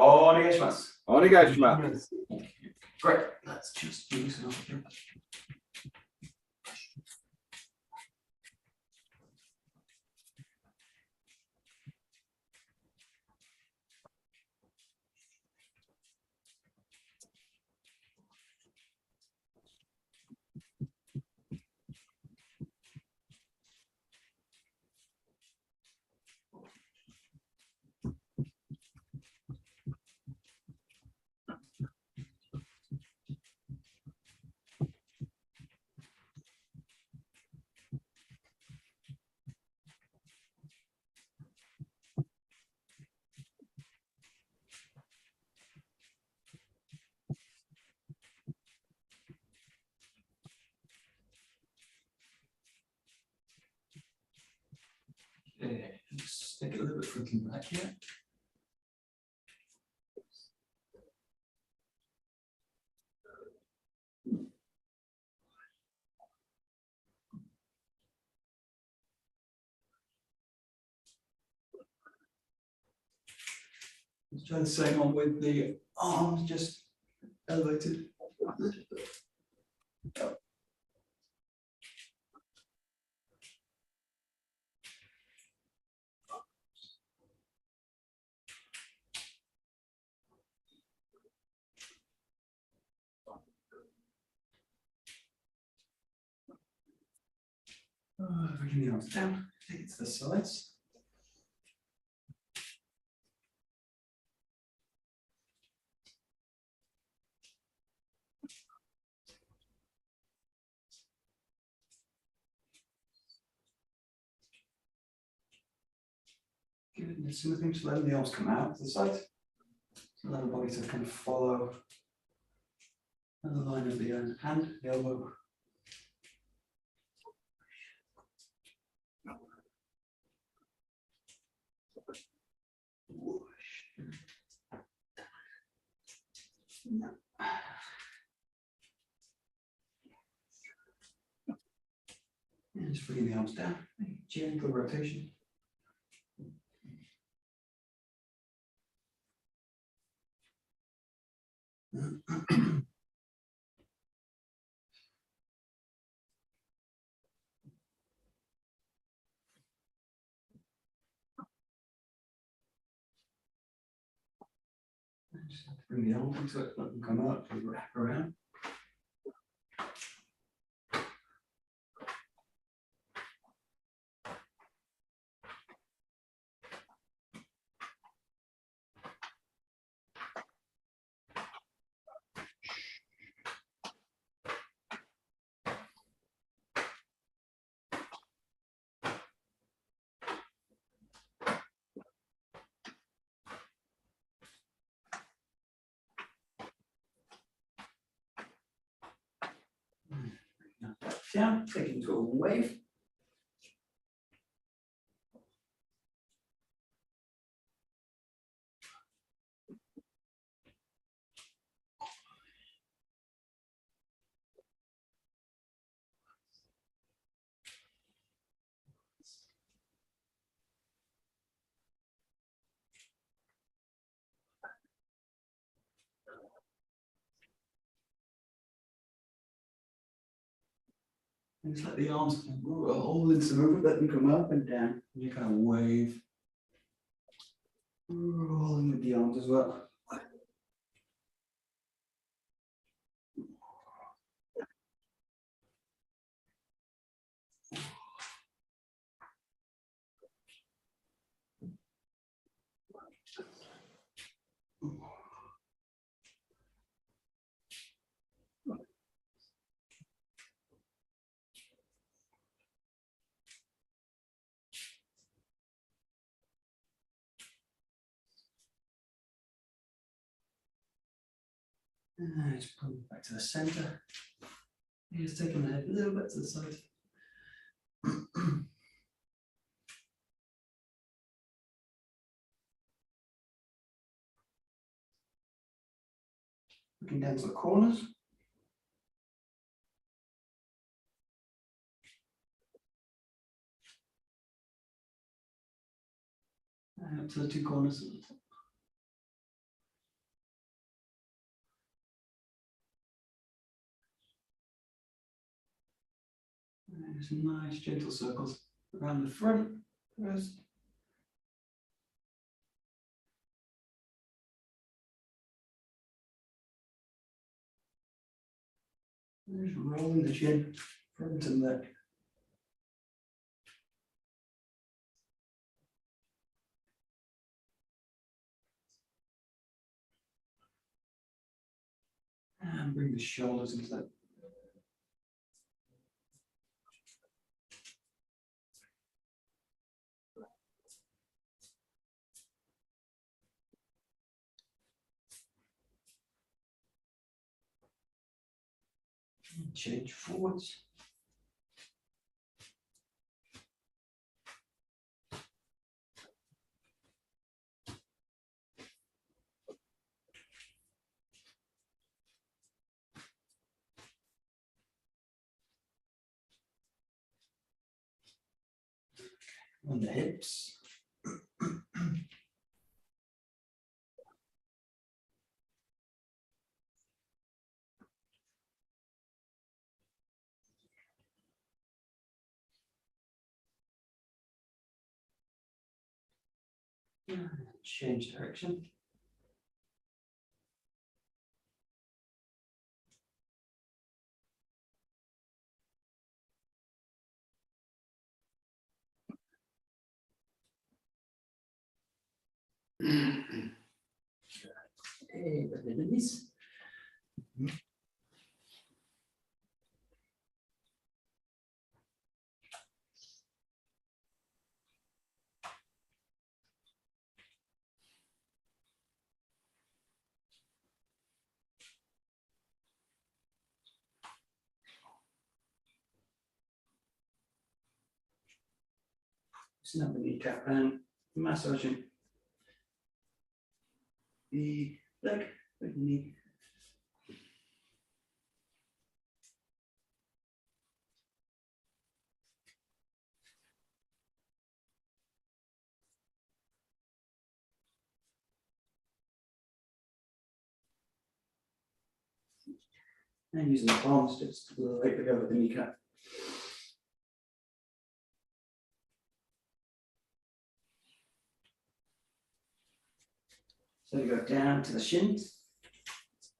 Onegaishimasu. Onegaishimasu. Great. Let's just loosen up again. Okay, just take it a little bit further back here. Let's try the same one with the arms just elevated. Bringing the arms down, take it to the sides. Good, and smoothing, just letting the arms come out to the side. So allow the body to kind of follow the line of the hand, the elbow. And just bringing the arms down, gentle rotation. Just have to bring the arms into it, let them come up and wrap around. Down, take it into a wave. And just let the arms roll into the movement, let them come up and down. And you kind of wave, rolling with the arms as well. And just pull it back to the center. Just taking the head a little bit to the side. Looking down to the corners. And up to the two corners at the top. And just nice gentle circles around the front first. And just rolling the chin, front and back. And bring the shoulders into that. And change forwards. On the hips. Change direction. Okay, better than this. Snap the kneecap and massaging the leg with the knee. And using the palms just to lightly over the kneecap. So you go down to the shins,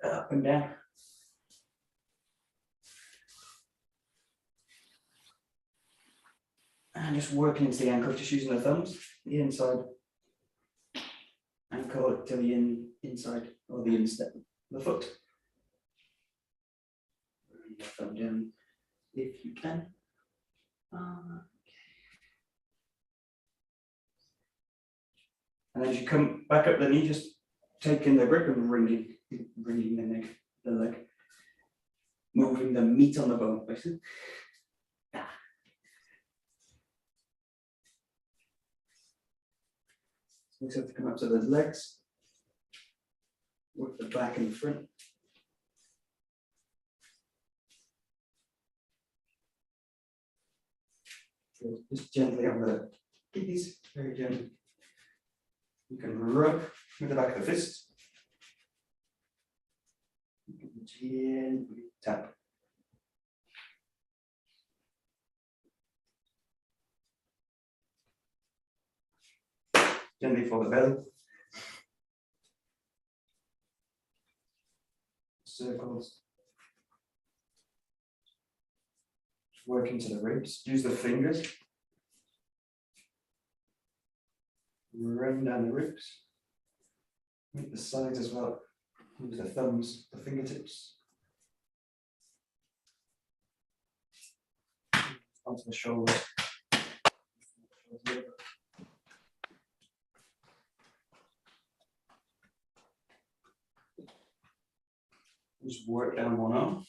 up and down. And just working into the ankle, just using the thumbs, the inside ankle to the inside or the instep of the foot. Bring your thumb down if you can. And as you come back up the knee, just taking the grip and wringing the neck, the leg, moving the meat on the bone, basically. So you have to come up to the legs, work the back and the front. Just gently on the kidneys, very gently. You can rub with the back of the fist. You can gently tap. Gently for the belly. Circles. Work into the ribs. Use the fingers. Run down the ribs. Make the sides as well. Use the thumbs, the fingertips. Onto the shoulders. Just work down one arm.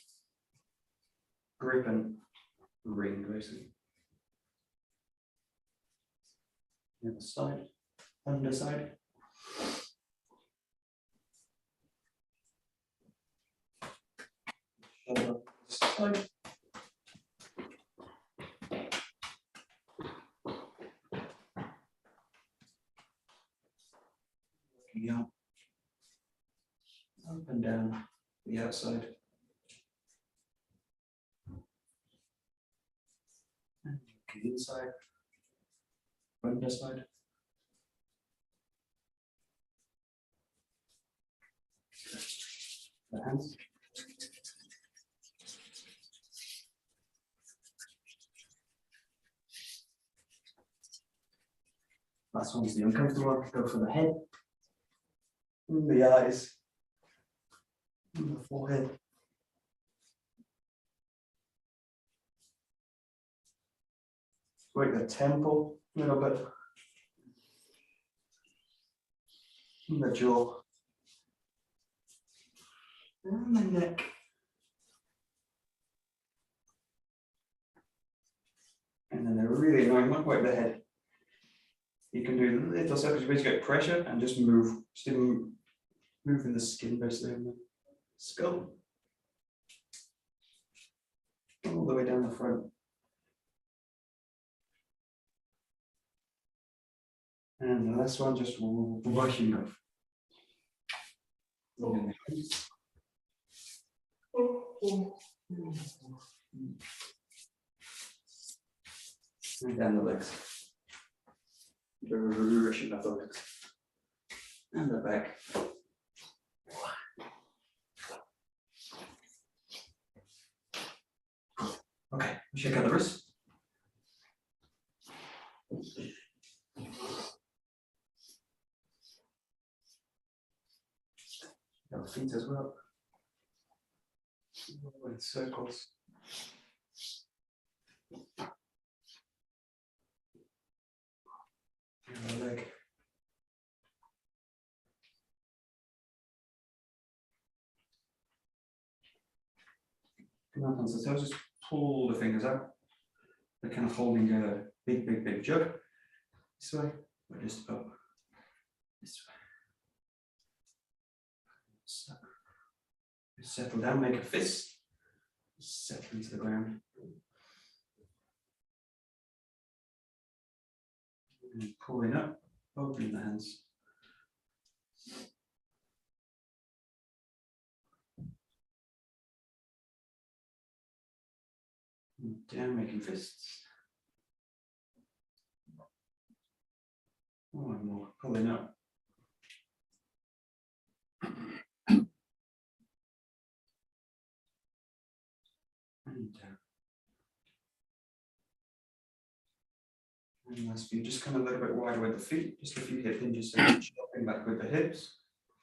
Grip and ring, basically. The other side, underside. Shoulder side. Working out. Up and down the outside. inside, underside. The hands. Last one's the uncomfortable. Go for the head, and the eyes, and the forehead. Work the temple a little bit, and the jaw, and the neck. And then the really annoying one, work the head. You can do little circles, you basically get pressure and just move, still moving the skin basically in the skull. All the way down the front. And the last one, just brushing off. And down the legs. Brushing off the legs. And the back. Okay, check out the wrist. Our feet as well. In circles. And the leg. Come up onto the toes, just pull the fingers out. They're kind of holding a big jug. This way, or just up. This way. So, settle down, make a fist. Settle into the ground. And pulling up, opening the hands. And down, making fists. One more, pulling up. And down. And last few, just come a little bit wider with the feet, just a few hip hinges, so chopping back with the hips.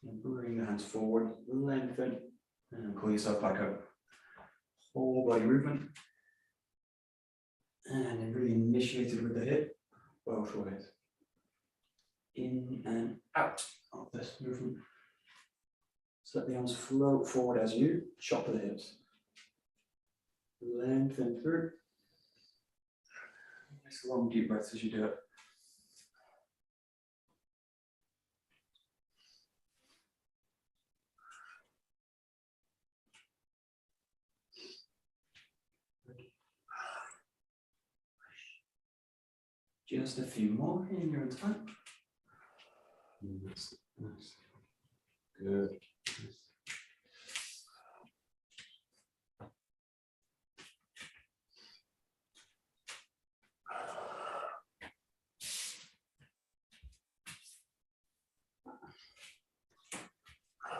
And bring the hands forward, lengthen, and pull yourself back up. Whole body movement. And then really initiated with the hip, both ways. In and out of this movement. So let the arms float forward as you chop the hips. Lengthen through. Nice long deep breaths as you do it. Just a few more in your time. Nice. Good.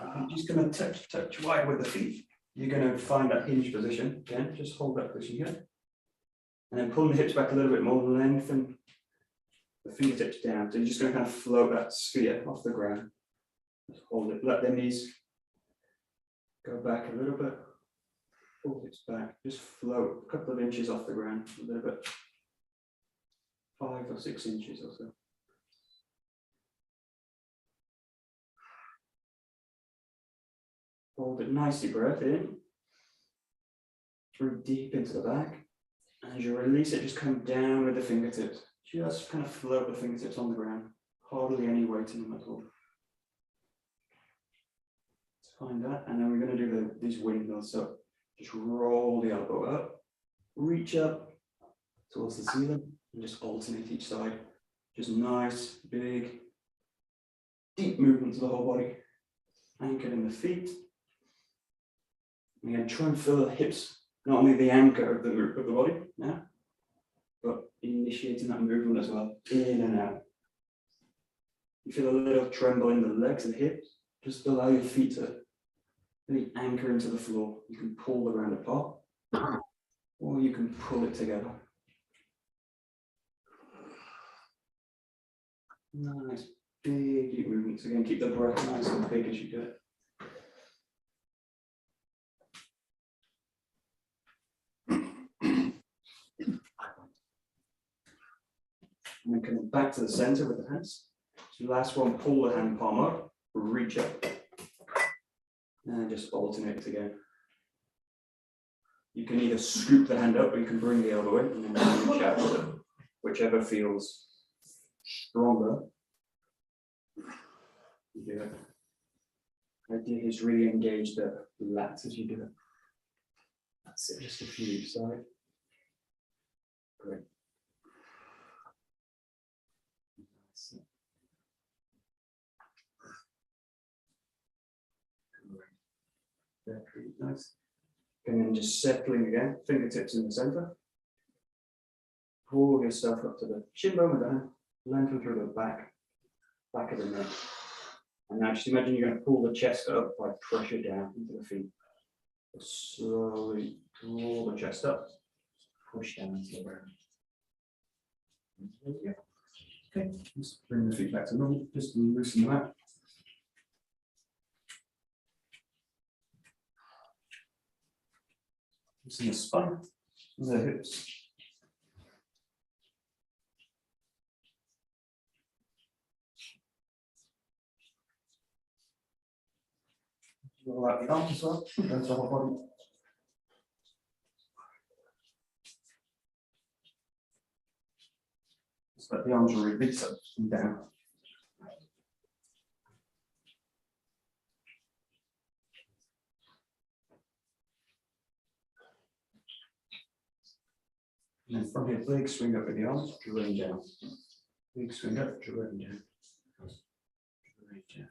I'm just going to touch wide with the feet. You're going to find that hinge position. Again, just hold that position here. And then pull the hips back a little bit more, lengthen the fingertips down. So you're just going to kind of float that sphere off the ground. Just hold it, let the knees go back a little bit. Pull hips back, just float a couple of inches off the ground, a little bit. 5 or 6 inches or so. Hold it nicely, breath in. Through deep into the back. And as you release it, just come down with the fingertips. Just kind of float the fingertips on the ground. Hardly any weight in them at all. Let's find that. And then we're going to do these windmills. So just roll the elbow up. Reach up towards the ceiling. And just alternate each side. Just nice, big, deep movement to the whole body. Anchored in the feet. And again, try and fill the hips. Not only the anchor of the body now, but initiating that movement as well, in and out. You feel a little tremble in the legs and hips. Just allow your feet to really anchor into the floor. You can pull the ground apart, or you can pull it together. Nice, big deep movements. Again, keep the breath nice and big as you do it. And then coming back to the center with the hands. So last one, pull the hand palm up, reach up, and just alternate again. You can either scoop the hand up or you can bring the elbow in and then reach out, whichever feels stronger. You do it. The idea is really engage the lats as you do it. That's it, just a few each side. Great. Very nice. And then just settling again, fingertips in the center. Pull yourself up to the shin bone with the hand, lengthen through the back of the neck. And now just imagine you're going to pull the chest up by pressure down into the feet. Slowly draw the chest up, push down into the ground. There we go. Okay, just bring the feet back to normal, just loosen them out. Loosen the spine, the hips. Roll out the arms as well, go to the whole body. Just let the arms release up and down. And then from here, big swing up with the arms, drain down. Big swing up, drain down. Drain down.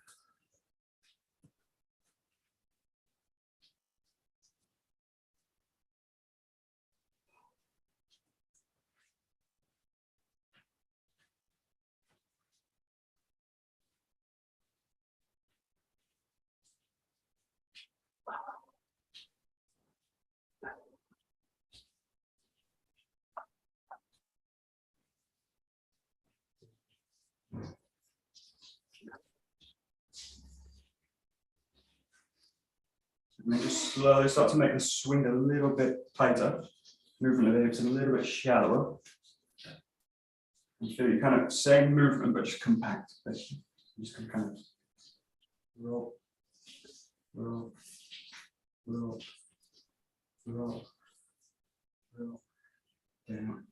And then just slowly start to make the swing a little bit tighter. Movement of the hips a little bit shallower. And so you kind of same movement, but just compact. Basically. Just kind of roll, roll, roll, roll, roll, down.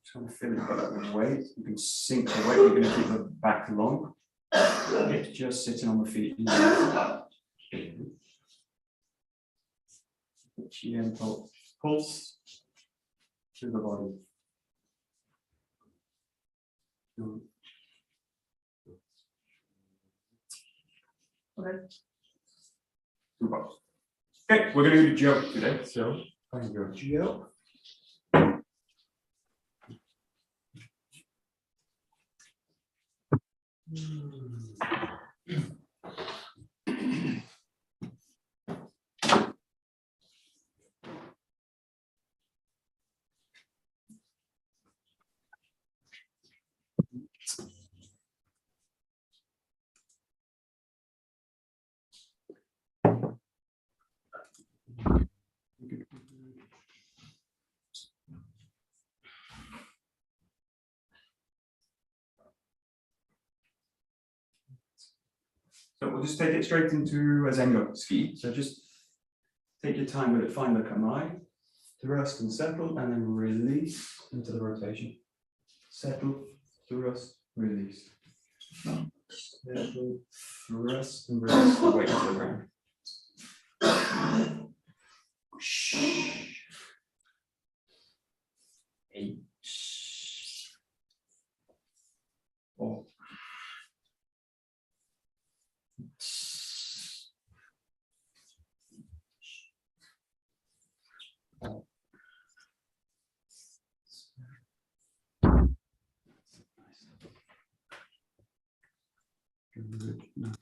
Just kind of feel it got that weight. You can sink the weight. You're going to keep the back long. It's just sitting on the feet. Gentle pulse through the body. Okay. Okay, we're going to do joke today. So I'm going to joke. So we'll just take it straight into a Zengo ski. So just take your time with it, find the kamai, thrust and settle, and then release into the rotation. Settle, thrust, release. Settle, thrust, and release the weight to the ground. 8, 4, 5, Good. Nice.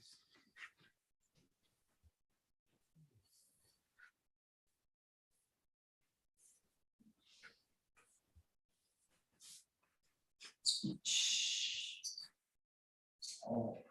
Oh.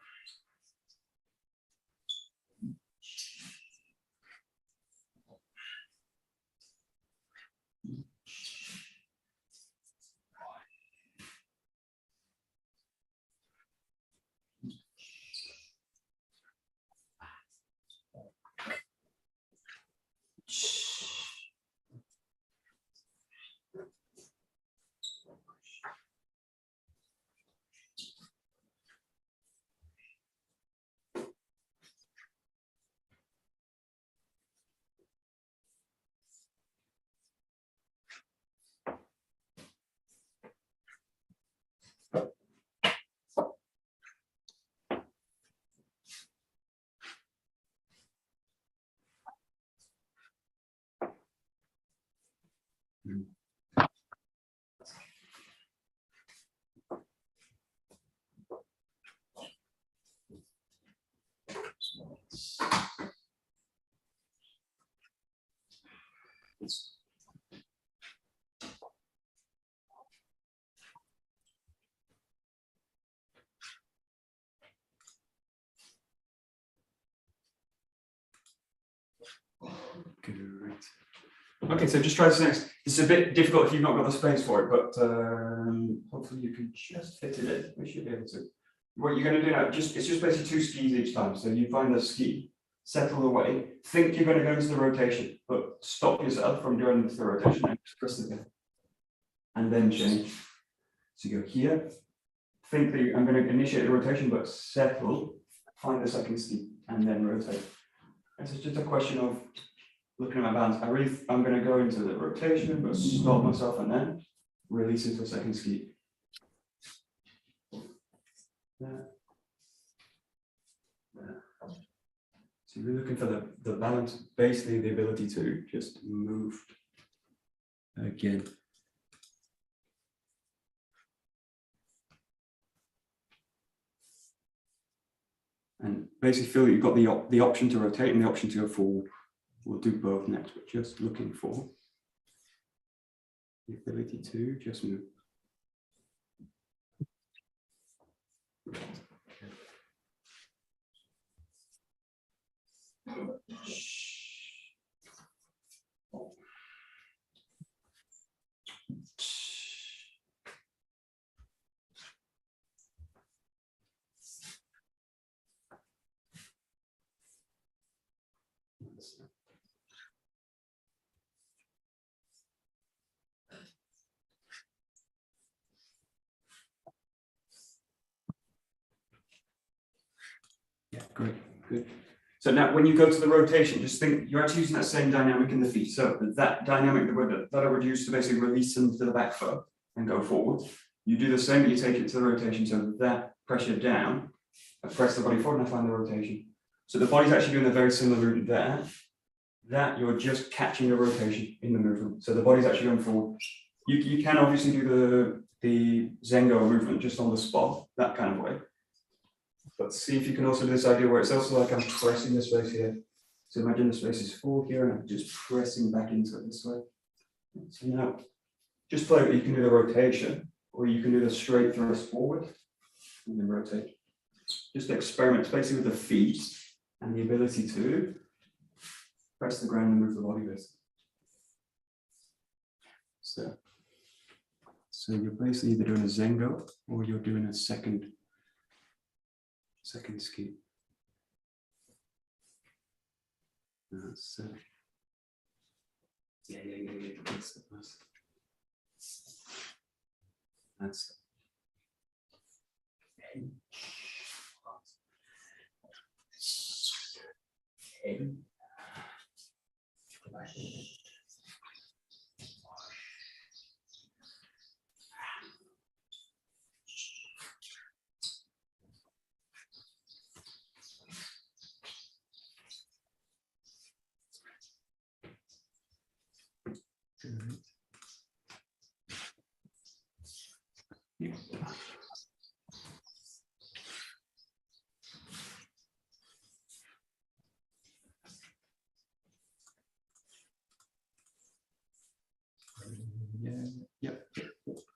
Good. Okay, so just try this next. It's a bit difficult if you've not got the space for it, but hopefully you can just fit it in. We should be able to. What you're going to do now, it's just basically 2 skis each time. So you find the ski, settle away, think you're going to go into the rotation, but stop yourself from going into the rotation and just press it again. And then change. So you go here, think that I'm going to initiate the rotation, but settle, find the second ski, and then rotate. It's just a question of looking at my balance. I'm going to go into the rotation, but stop myself and then release into a second ski. There. There. So you're looking for the balance, basically the ability to just move again. And basically feel that you've got the option to rotate and the option to go forward. We'll do both next, but just looking for the ability to just move. Yeah, great, good. So now when you go to the rotation, just think you're actually using that same dynamic in the feet. So that dynamic that I would use to basically release them to the back foot and go forward. You do the same, but you take it to the rotation. So that pressure down, I press the body forward and I find the rotation. So the body's actually doing a very similar movement there. That you're just catching the rotation in the movement. So the body's actually going forward. You can obviously do the Zengo movement just on the spot, that kind of way. But see if you can also do this idea where it's also like I'm pressing the space here. So imagine the space is full here and I'm just pressing back into it this way. So now, just play, you can do the rotation or you can do the straight thrust forward and then rotate. Just experiment basically with the feet and the ability to press the ground and move the body with. So you're basically either doing a Zengo or you're doing a second ski. That's yeah. That's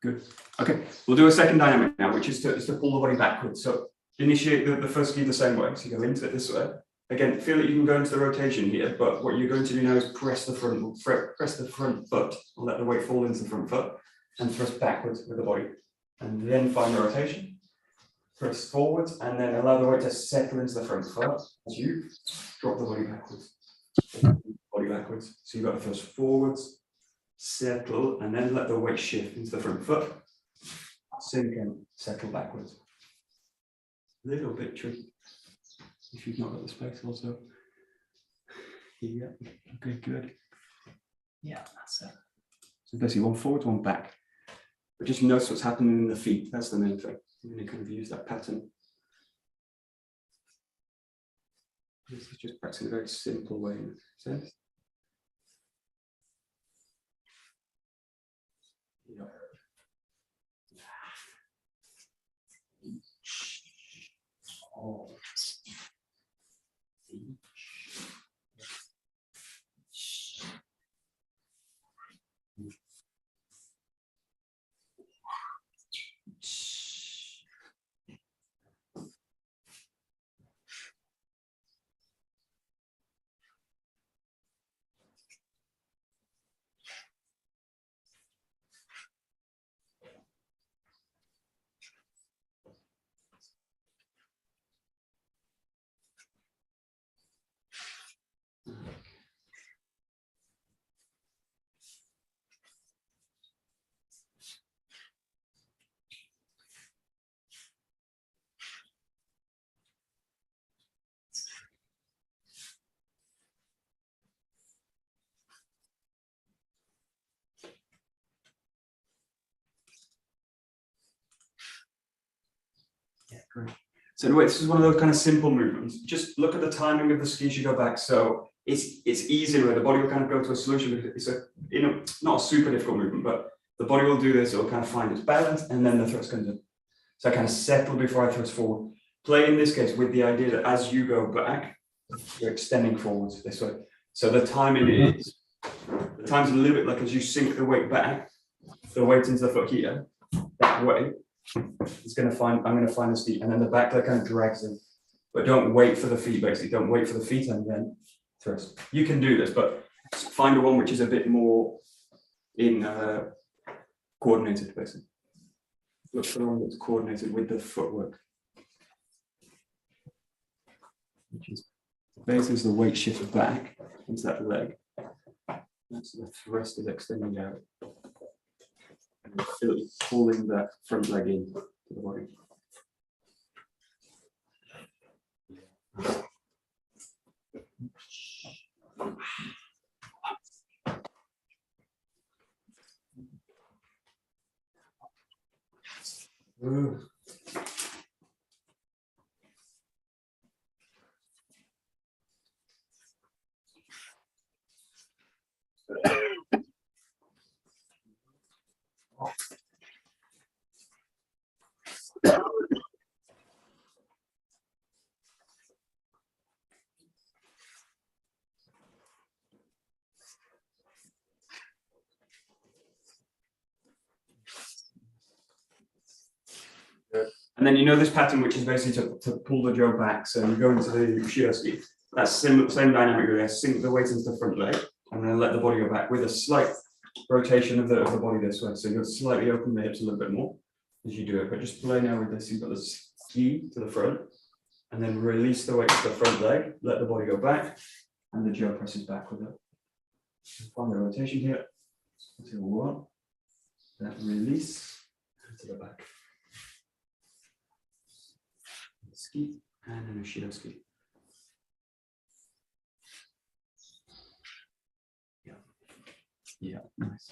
Good. Okay, we'll do a second dynamic now, which is to pull the body backwards. So initiate the first ski the same way. So you go into it this way. Again, feel that you can go into the rotation here, but what you're going to do now is press the front foot, or let the weight fall into the front foot, and thrust backwards with the body. And then find the rotation. Press forwards, and then allow the weight to settle into the front foot as you drop the body backwards. Body backwards. So you've got to thrust forwards, settle, and then let the weight shift into the front foot. Sink and settle backwards. A little bit tricky if you've not got the space also. Yeah, okay, good. Yeah, that's it. So basically one forward, one back. But just notice what's happening in the feet. That's the main thing. I'm going to kind of use that pattern. This is just practicing a very simple way. So, yeah. Oh. Yeah, great. So anyway, this is one of those kind of simple movements. Just look at the timing of the ski as you go back. So it's easy where the body will kind of go to a solution because it's not a super difficult movement, but the body will do this, it'll kind of find its balance, and then the thrust comes in. So I kind of settle before I thrust forward. Play in this case with the idea that as you go back, you're extending forwards this way. So the timing is, the time's a little bit like as you sink the weight back, the weight into the foot here, that way, it's going to find, I'm going to find the feet, and then the back leg kind of drags in. But don't wait for the feet, basically. Don't wait for the feet and then thrust. You can do this, but find a one which is a bit more in coordinated, basically. Look for the one that's coordinated with the footwork. Which is basically as the weight shifts back into that leg. That's the thrust is extending out. And feel it pulling that front leg in to the body. Ooh. And then you know this pattern, which is basically to pull the jaw back. So you go into the 𝘱𝘰𝘪𝘐. That's same dynamic there. Sink the weight into the front leg, and then let the body go back with a slight rotation of the body this way. So you'll slightly open the hips a little bit more as you do it. But just play now with this. You've got the ski to the front, and then release the weight to the front leg. Let the body go back, and the jaw presses back with it. Find the rotation here. Until one. Then release to the back. Ski and then a 𝘱𝘰𝘪𝘐. Yeah. Yeah, nice.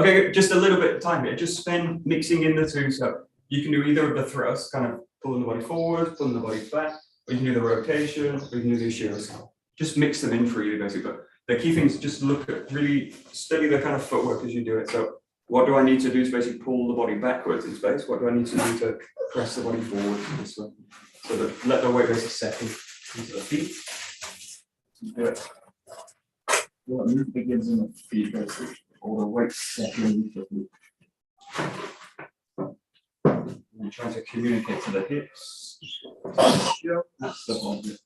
Okay, just a little bit of time here. Just spend mixing in the two. So you can do either of the thrusts, kind of pulling the body forward, pulling the body back, or you can do the rotation, or you can do the 𝘱𝘰𝘀𝘪𝘊. Just mix them in freely, basically. But the key thing is just look at, really study the kind of footwork as you do it. So what do I need to do to basically pull the body backwards in space? What do I need to do to press the body forward this way? So that let the weight basically settle into the feet. Do it. Well, the move begins in the feet, basically, or the weight settling into the feet. And trying to communicate to the hips. That's the whole bit.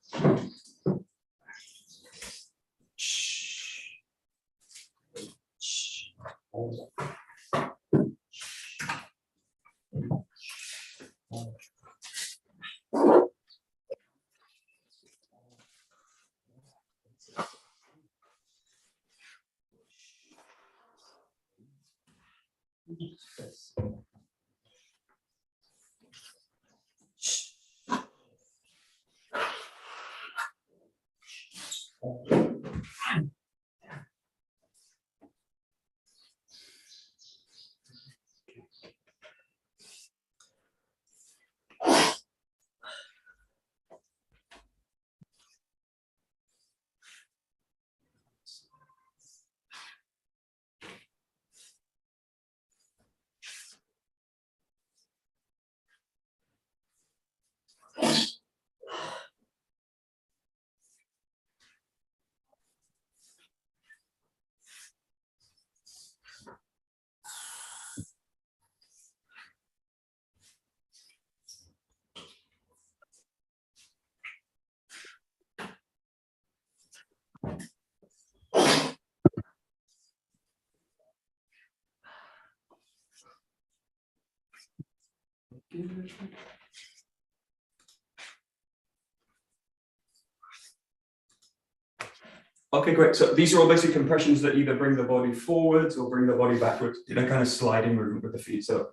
Okay, great. So these are all basic compressions that either bring the body forwards or bring the body backwards in a kind of sliding movement with the feet. So,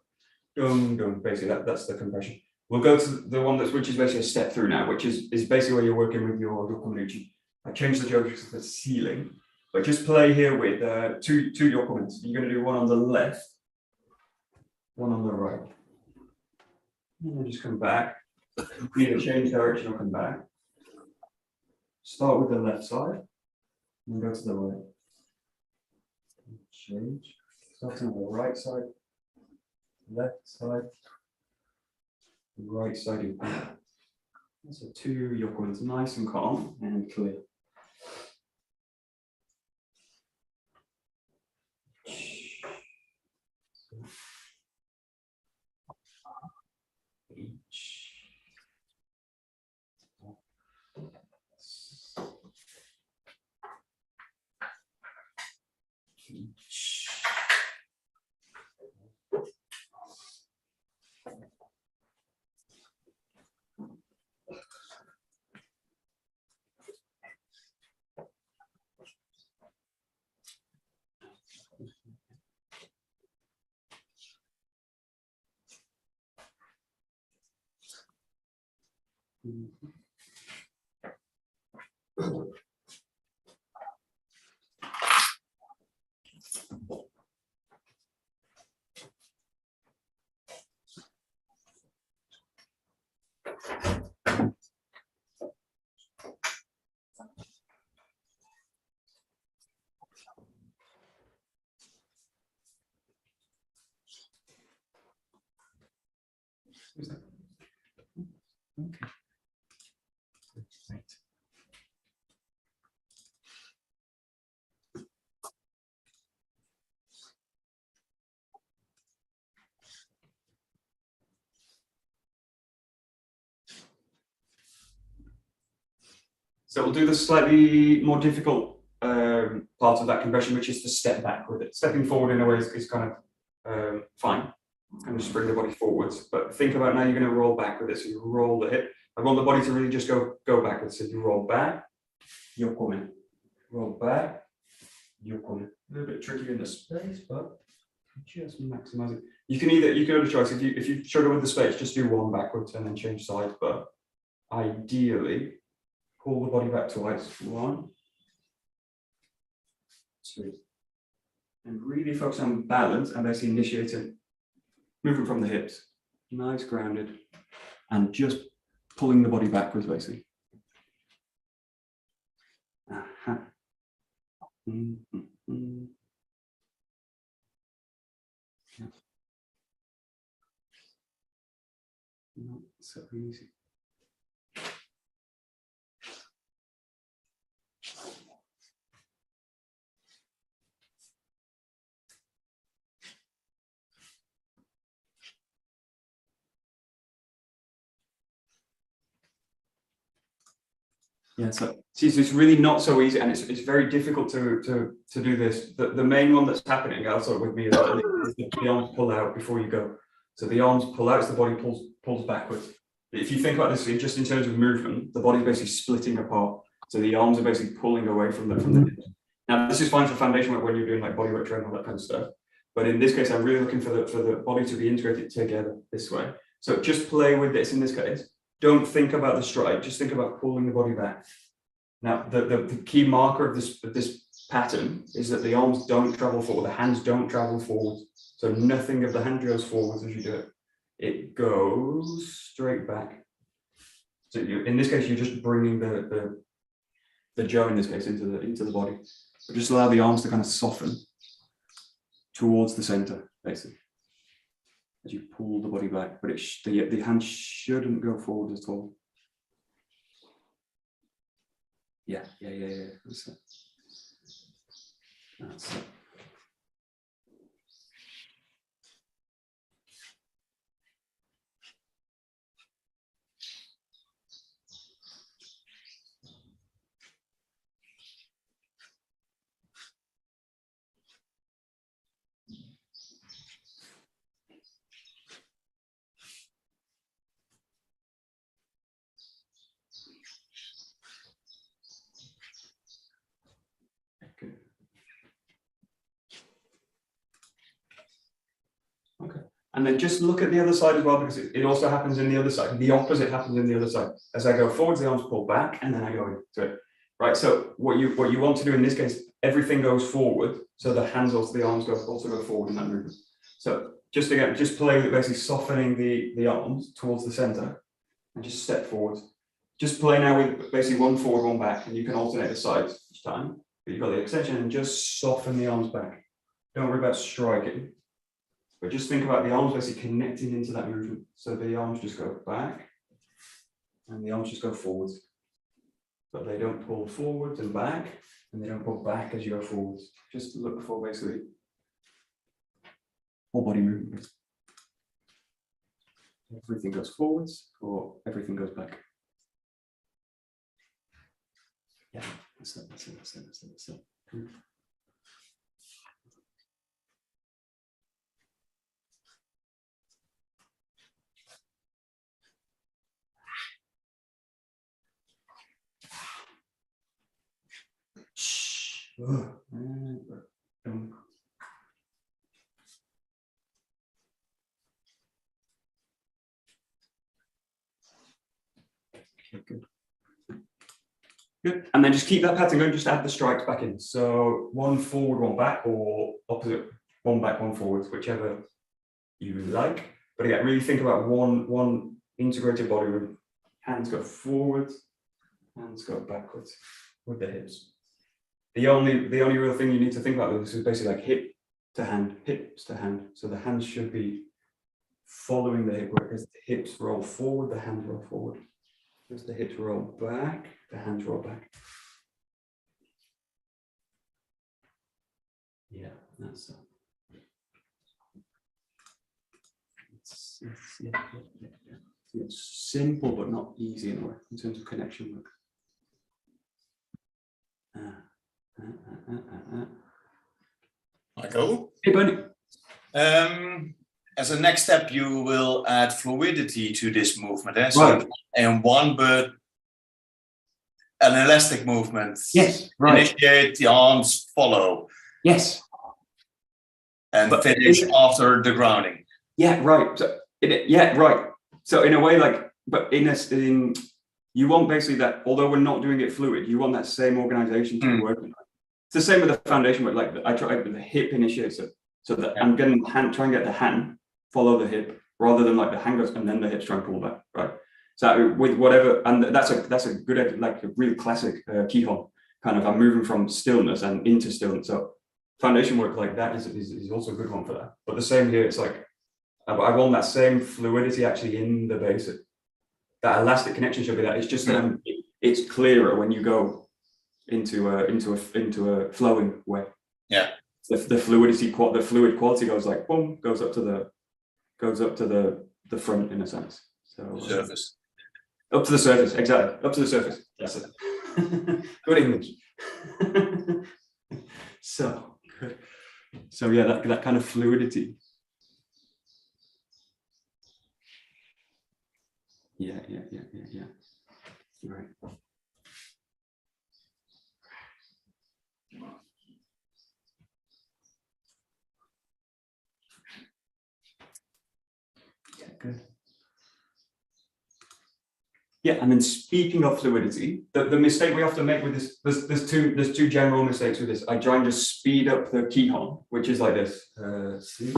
basically that's the compression. We'll go to the one which is basically a step through now, which is basically where you're working with your 𝘠𝘠𝘪𝘊𝗔. I changed the geometry to the ceiling, but just play here with two 𝘠𝘠𝘪𝑊𝑒𝑐𝑜𝑚ents. You're going to do one on the left, one on the right. And then just come back. Either change direction or come back. Start with the left side. And go to the right. Change. Starting on the right side, left side, right side. So two 𝘠𝘠𝑒𝑐𝑜𝑚ents, nice and calm and clear. Okay. Right. So we'll do the slightly more difficult part of that compression, which is to step back with it. Stepping forward in a way is kind of fine, and just bring the body forwards. But think about now you're going to roll back with it. So you roll the hip. I want the body to really just go backwards. So you roll back, 𝘠𝘠𝘪𝑒𝑐𝑜𝑚𝑒𝑛. Roll back, 𝘠𝘠𝘠𝑒𝑐𝑜𝑚𝑒𝑛. A little bit tricky in the space, but just maximize it. You can have a choice. If you struggle with the space, just do one backwards and then change sides. But ideally, pull the body back twice. 1, 2. And really focus on balance and basically initiating movement from the hips. Nice grounded. And just pulling the body backwards, basically. Aha. Yeah. Not so easy. Yeah, so it's really not so easy, and it's very difficult to do this. The main one that's happening also with me is the arms pull out before you go. So the arms pull out, so the body pulls backwards. If you think about this just in terms of movement, the body's basically splitting apart. So the arms are basically pulling away from the hips. Now this is fine for foundation work when you're doing like bodyweight training, all that kind of stuff. But in this case, I'm really looking for the body to be integrated together this way. So just play with this in this case. Don't think about the stride, just think about pulling the body back. Now, the key marker of this pattern is that the arms don't travel forward, the hands don't travel forward. So nothing of the hand goes forwards as you do it. It goes straight back. So in this case, you're just bringing the 𝘱𝘁 in this case into the body. But just allow the arms to kind of soften towards the center, basically, as you pull the body back, but the hand shouldn't go forward at all. Yeah. That's it. That's it. Okay. And then just look at the other side as well, because it also happens in the other side. The opposite happens in the other side. As I go forwards, the arms pull back, and then I go into it. Right. So what you want to do in this case, everything goes forward, so the hands also the arms also go forward in that movement. So just play with basically softening the arms towards the center, and just step forward. Just play now with basically one forward, one back, and you can alternate the sides each time. But you've got the extension, and just soften the arms back. Don't worry about striking. But just think about the arms basically connecting into that movement. So the arms just go back, and the arms just go forwards. But they don't pull forwards and back, and they don't pull back as you go forwards. Just look for basically whole body movement. Everything goes forwards, or everything goes back. Yeah, that's it. Good. And then just keep that pattern going, just add the strikes back in. So one forward, one back, or opposite, one back, one forward, whichever you like. But again, really think about one integrated body movement. Hands go forwards, hands go backwards with the hips. The only real thing you need to think about with this is basically like hip to hand, hips to hand. So the hands should be following the hip, whereas the hips roll forward, the hands roll forward. As the hips roll back, the hands roll back. Yeah, that's it. It's simple but not easy in a way in terms of connection work. Michael? Hey, Bernie. As a next step, you will add fluidity to this movement. So, right. And one, but an elastic movement. Yes, right. Initiate, the arms follow. Yes. And but finish after the grounding. Yeah, right. So, right. So in a way, like, but you want basically that, although we're not doing it fluid, you want that same organization to be working on. It's the same with the foundation work. Like I try with the hip initiator, so that I'm getting the hand, try and get the hand follow the hip rather than like the hand goes and then the hips try and pull back, right? So with whatever, and that's a good, like a real classic Kihon kind of. I'm moving from stillness and into stillness. So foundation work like that is also a good one for that. But the same here, it's like I want that same fluidity actually in the basic. That elastic connection should be that. It's just that it's clearer when you go into a flowing way. Yeah. The fluidity, the fluid quality goes like boom, goes up to the front in a sense. So Surface. Up to the surface, exactly. Up to the surface. That's it. Good English. So good. So yeah, that kind of fluidity. Yeah. Right. Yeah, good. Yeah, and then speaking of fluidity, the mistake we often make with this, there's two general mistakes with this. I try and just speed up the Kihon, which is like this. See?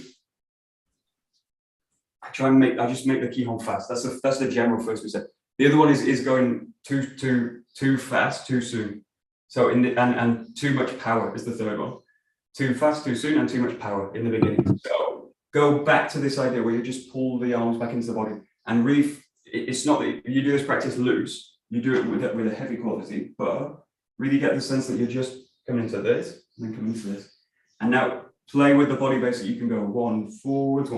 I just make the Kihon fast. That's the general first mistake. The other one is going too fast, too soon. So and too much power is the third one. Too fast, too soon, and too much power in the beginning. So go back to this idea where you just pull the arms back into the body and really. It's not that you do this practice loose, you do it with a heavy quality, but really get the sense that you're just coming into this and then coming into this. And now play with the body base that you can go one forwards,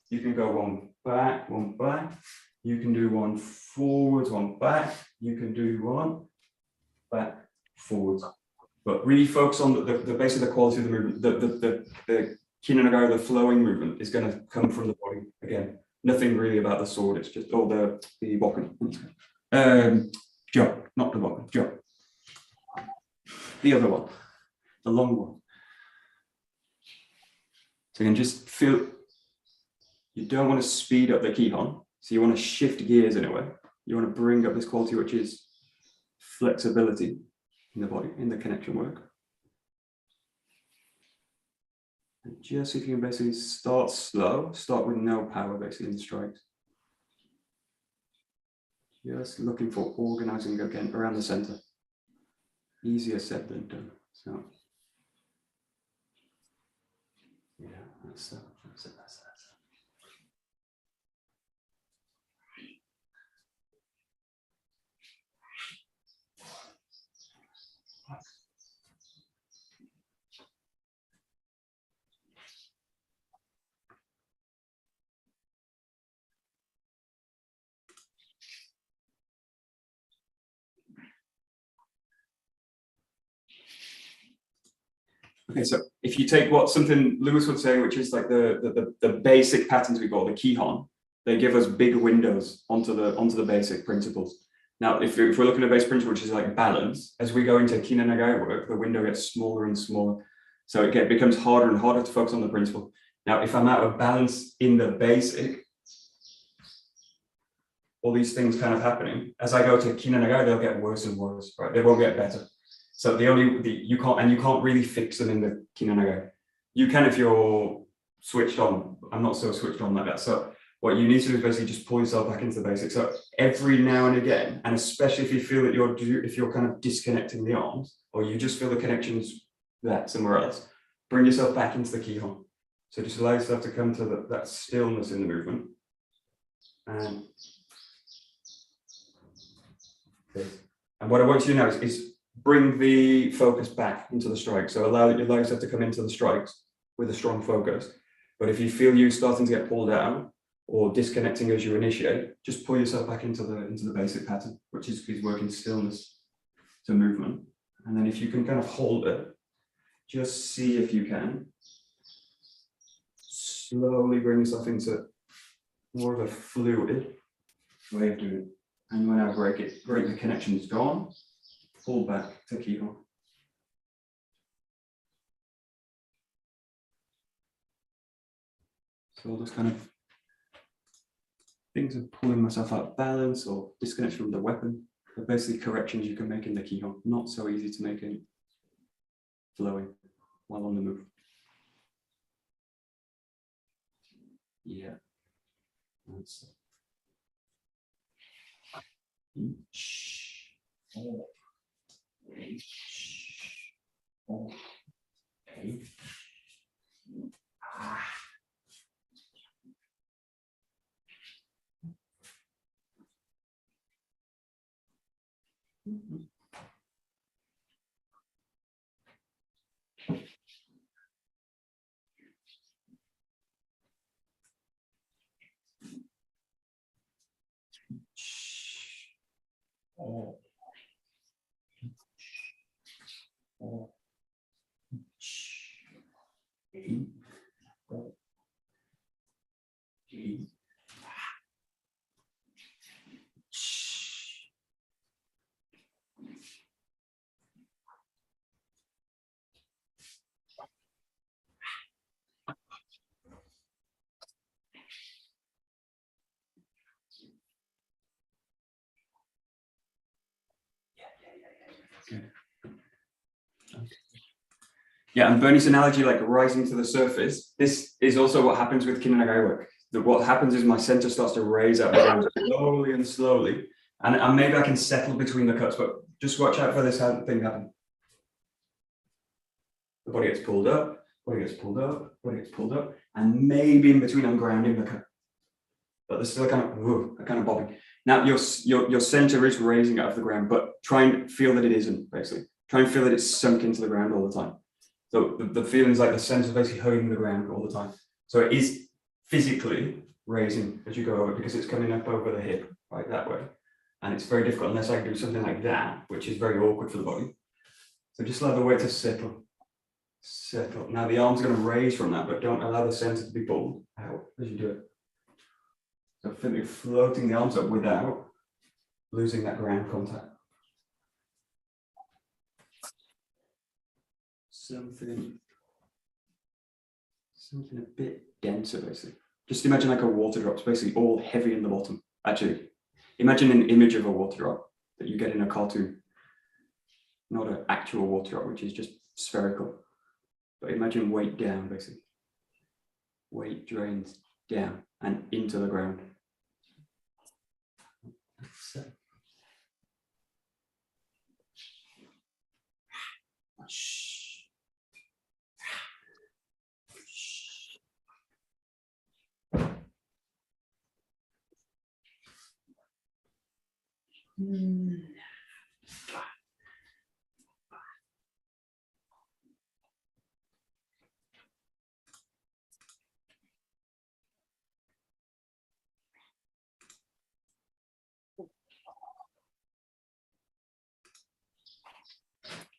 you can go one back, you can do one forwards, one back, you can do one back, forwards. But really focus on the base of the quality of the movement. The kinanagara, the flowing movement is going to come from the body again. Nothing really about the sword, it's just all the bokken. Jo, not the bokken, Jo. The other one, the long one. So you can just feel, you don't want to speed up the Kihon, so you want to shift gears in a way. You want to bring up this quality, which is flexibility in the body, in the connection work. And just if you can basically start slow, start with no power basically in the strikes. Just looking for organizing again around the center. Easier said than done. So yeah, that's it. Okay, so if you take something Lewis would say, which is like the basic patterns we got, the Kihon, they give us bigger windows onto the basic principles. Now, if we're looking at base principle, which is like balance, as we go into kinanagara work, the window gets smaller and smaller. So it becomes harder and harder to focus on the principle. Now, if I'm out of balance in the basic, all these things kind of happening, as I go to kinanagara, they'll get worse and worse, right? They won't get better. So you can't really fix them in the kinanagara. You can if you're switched on. I'm not so switched on like that. So what you need to do is basically just pull yourself back into the basics. So every now and again, and especially if you feel that you're kind of disconnecting the arms, or you just feel the connections there somewhere else, bring yourself back into the Kihon. So just allow yourself to come to that stillness in the movement. And what I want you to know is bring the focus back into the strike. So allow yourself to come into the strikes with a strong focus. But if you feel you starting to get pulled out or disconnecting as you initiate, just pull yourself back into the basic pattern, which is working stillness to movement. And then if you can kind of hold it, just see if you can slowly bring yourself into more of a fluid way of doing it. And when I break the connection is gone, pull back to Kihon. So all those kind of things of pulling myself out of balance or disconnection from the weapon are basically corrections you can make in the Kihon. Not so easy to make in flowing while on the move. Yeah. That's yeah, and Bernie's analogy, like rising to the surface, this is also what happens with Kinnagai work. What happens is my center starts to raise up slowly and slowly, and maybe I can settle between the cuts, but just watch out for this thing happen. The body gets pulled up, body gets pulled up, body gets pulled up, and maybe in between I'm grounding the cut. But there's still a kind of bobbing. Now your center is raising out of the ground, but try and feel that it isn't, basically. Try and feel that it's sunk into the ground all the time. So the feeling is like the center is basically holding the ground all the time. So it is physically raising as you go over because it's coming up over the hip, right, that way. And it's very difficult unless I do something like that, which is very awkward for the body. So just allow the weight to settle. Settle. Now the arm's going to raise from that, but don't allow the center to be pulled out as you do it. So feel you're floating the arms up without losing that ground contact. Something a bit denser, basically. Just imagine like a water drop. It's basically all heavy in the bottom. Actually, imagine an image of a water drop that you get in a cartoon. Not an actual water drop, which is just spherical. But imagine weight down, basically. Weight drains down and into the ground.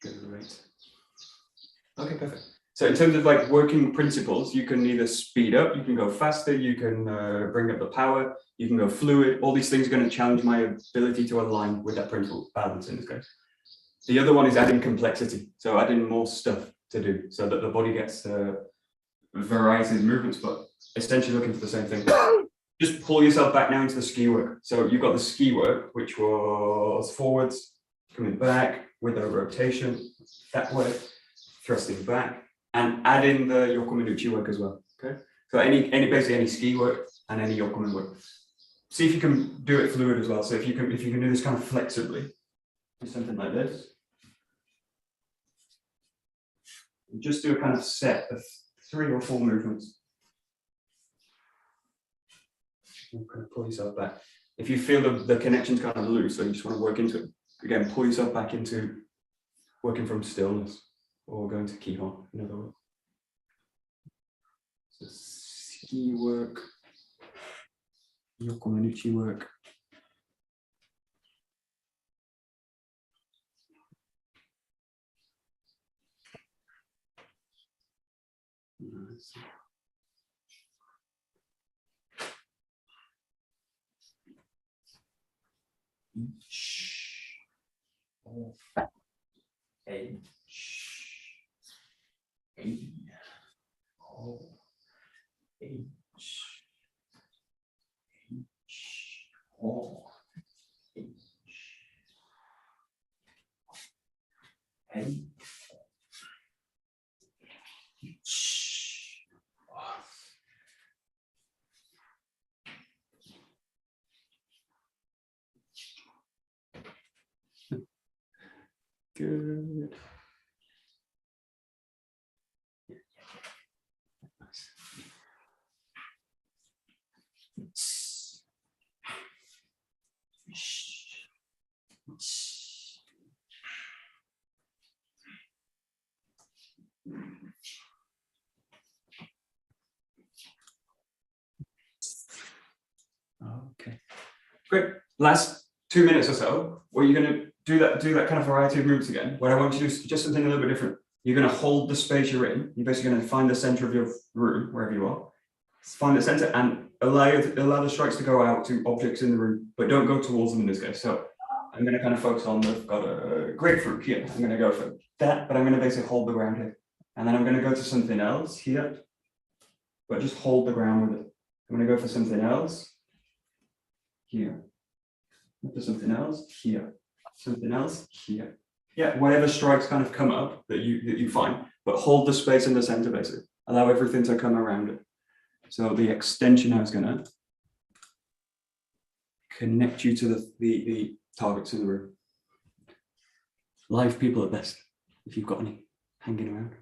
Great. Okay, perfect. So in terms of like working principles, you can either speed up, you can go faster, you can bring up the power, you can go fluid. All these things are going to challenge my ability to align with that principle, balance in this case. The other one is adding complexity. So adding more stuff to do so that the body gets variety of movements, but essentially looking for the same thing. Just pull yourself back now into the ski work. So you've got the ski work, which was forwards, coming back with a rotation that way, thrusting back, and add in the 𝘥𝘠𝘦𝘢 work as well. Okay. So basically any ski work and any 𝘥𝘠𝘦 work. See if you can do it fluid as well. So if you can do this kind of flexibly, do something like this. And just do a kind of set of 3 or 4 movements. And kind of pull yourself back. If you feel the connection's kind of loose, so you just want to work into it, again, pull yourself back into working from stillness or going to Kihon, in other words. So ski work, 𝘥𝘠𝘦𝘢 work. Nice. Good. Okay, great. Last 2 minutes or so, where you're going to do that kind of variety of movements again. What I want you to do is just something a little bit different. You're going to hold the space you're in. You're basically going to find the center of your room, wherever you are. Find the center and allow the strikes to go out to objects in the room, but don't go towards them in this case. So I'm going to kind of focus on I've got a grapefruit here. I'm going to go for that, but I'm going to basically hold the ground here. And then I'm going to go to something else here, but just hold the ground with it. I'm going to go for something else here. For something else here. Something else here. Yeah, whatever strikes kind of come up that you find, but hold the space in the center basically. Allow everything to come around it. So the extension now is going to connect you to the targets in the room. Live people are best, if you've got any hanging around.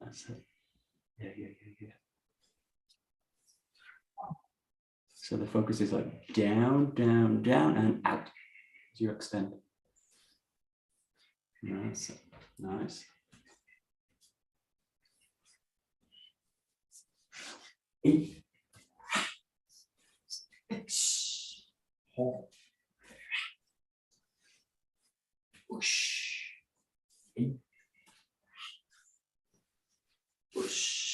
That's it. Yeah. So the focus is like down, down, down, and out as you extend. Nice. Eight. Hold. Push. Eight. Push.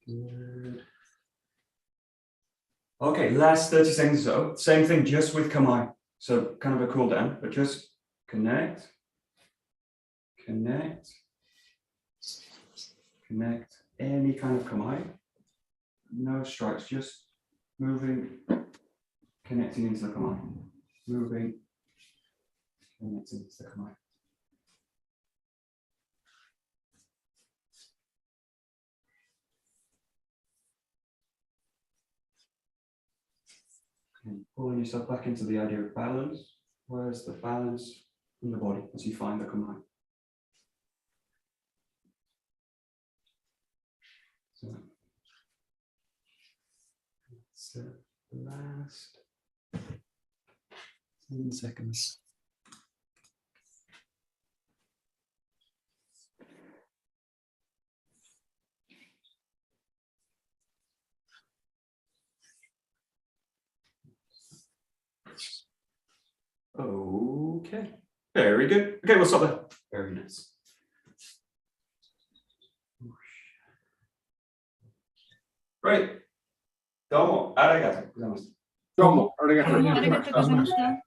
Good. Okay, last 30 seconds or so. Same thing, just with Kamai. So kind of a cool down, but just connect, any kind of Kamai. No strikes, just moving, connecting into the Kamai. Moving, connecting into the Kamai. And pulling yourself back into the idea of balance. Where's the balance in the body as you find the Kamai? So that's the last 10 seconds. Okay, very good. Okay, we'll stop there. Very nice. Great. Domo arigato gozaimasu. Domo, arigato. Arigatou gozaimasu.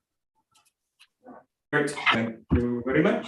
Great. Thank you very much.